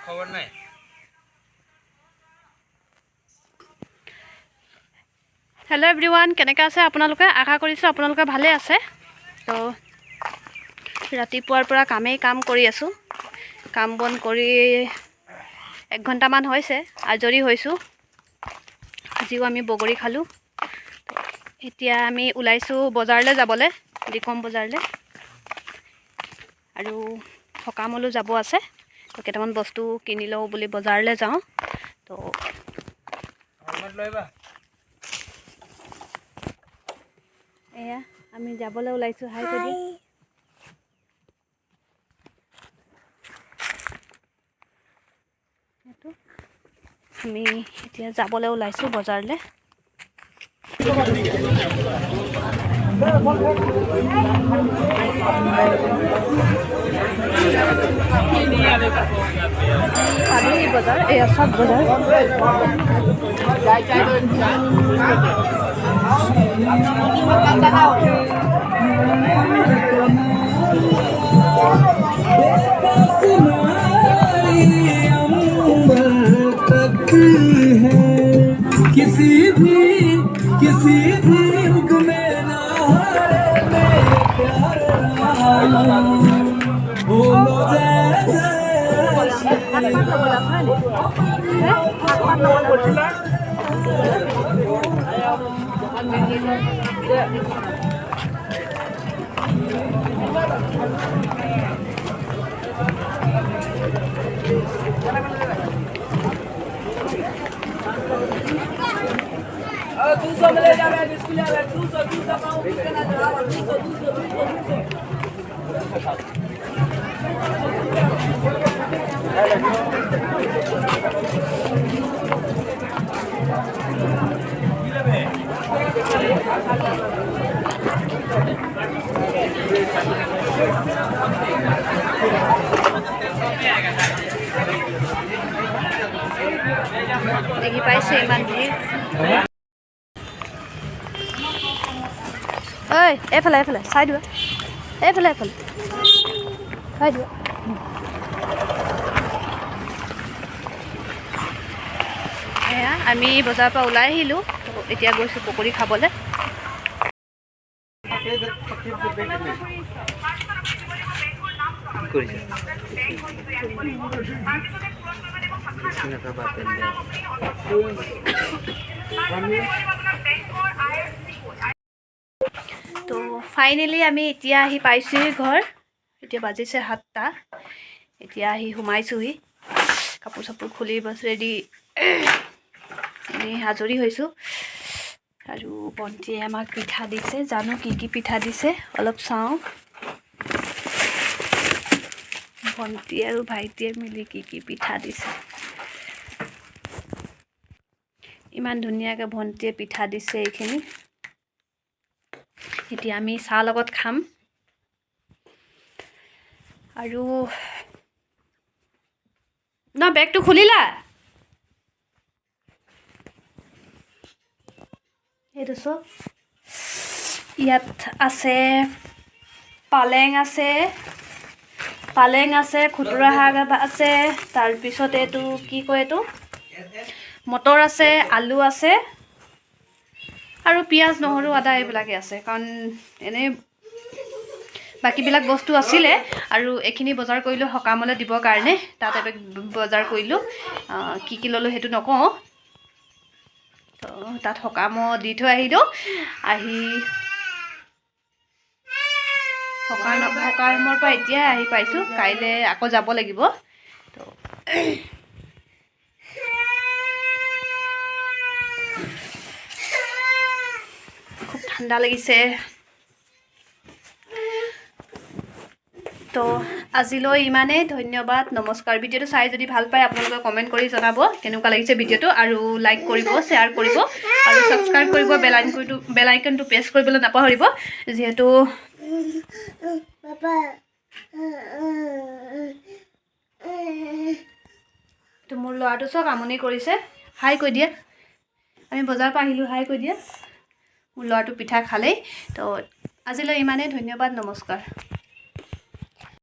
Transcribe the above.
খবৰ নাই। Hello' everyone, কেনেকৈ আছে আপোনালোকে? আশা কৰিছোঁ আপোনালোকে ভালে আছে। তো ৰাতিপুৱাৰ পৰা কাম কৰি আছোঁ। কাম বন কৰি 1 ঘণ্টামান হৈছে, আজৰি হৈছোঁ। আজিও আমি বগৰী খালোঁ। এতিয়া আমি ওলাইছোঁ বজাৰলৈ যাবলৈ, ডিকম বজাৰলৈ। আৰু সকামলৈ যাব আছে, তো কেইটামান বস্তু কিনি লওঁ বুলি বজাৰলৈ যাওঁ। তো এয়া আমি যাবলৈ ওলাইছোঁ। হাই কৰি আমি এতিয়া যাবলৈ ওলাইছোঁ বজাৰলৈ। পালি বজাৰ, এয়া চব বজাৰ। किसी भी युग में ना हारे मेरे प्यार बोलो দেখি পাইছে ইমান ভিৰ। ঐ এইফালে চাই দিবা, এইফালে চাই দিবা। এয়া আমি বজাৰৰ পৰা ওলাই আহিলোঁ। এতিয়া গৈছোঁ পকৰি খাবলৈ। তো ফাইনেলি আমি এতিয়া আহি পাইছোঁহি ঘৰ। এতিয়া বাজিছে 7টা। এতিয়া আহি সোমাইছোঁহি। কাপোৰ চাপোৰ খুলি বাছ ৰেডি এনেই আজৰি হৈছোঁ। আৰু ভণ্টিয়ে আমাক পিঠা দিছে। জানো কি কি পিঠা দিছে, অলপ চাওঁ। ভণ্টি আৰু ভাইটিয়ে মিলি কি কি পিঠা দিছে। ইমান ধুনীয়াকৈ ভণ্টিয়ে পিঠা দিছে এইখিনি। এতিয়া আমি চাহ লগত খাম। আৰু ন বেগটো খুলিলা? এইটো চব ইয়াত আছে। পালেং আছে, খুতুৰা শাক আছে। তাৰপিছত এইটো কি কয়, এইটো মটৰ আছে, আলু আছে আৰু পিঁয়াজ, নহৰু, আদা এইবিলাকে আছে। কাৰণ এনেই বাকীবিলাক বস্তু আছিলে। আৰু এইখিনি বজাৰ কৰিলোঁ সকামলৈ দিবৰ কাৰণে। তাত এবেগ বজাৰ কৰিলোঁ। কি কি ল'লোঁ সেইটো নকওঁ। তো তাত সকামত দি থৈ আহিলোঁ। আহি সকামৰ পৰা এতিয়াই আহি পাইছোঁ। কাইলৈ আকৌ যাব লাগিব। তো খুব ঠাণ্ডা লাগিছে। তো আজিলৈ ইমানেই। ধন্যবাদ, নমস্কাৰ। ভিডিঅ'টো চাই যদি ভাল পায় আপোনালোকে কমেণ্ট কৰি জনাব কেনেকুৱা লাগিছে ভিডিঅ'টো। আৰু লাইক কৰিব, শ্বেয়াৰ কৰিব আৰু ছাবস্ক্ৰাইব কৰিব। বেল আইকনটো প্ৰেছ কৰিবলৈ নাপাহৰিব। যিহেতু তো মোৰ ল'ৰাটো চব আমনি কৰিছে। হাই কৈ দিয়ে। আমি বজাৰৰ পৰা আহিলোঁ, হাই কৈ দিয়ে। মোৰ ল'ৰাটো পিঠা খালেই। তো আজিলৈ ইমানেই। ধন্যবাদ, নমস্কাৰ।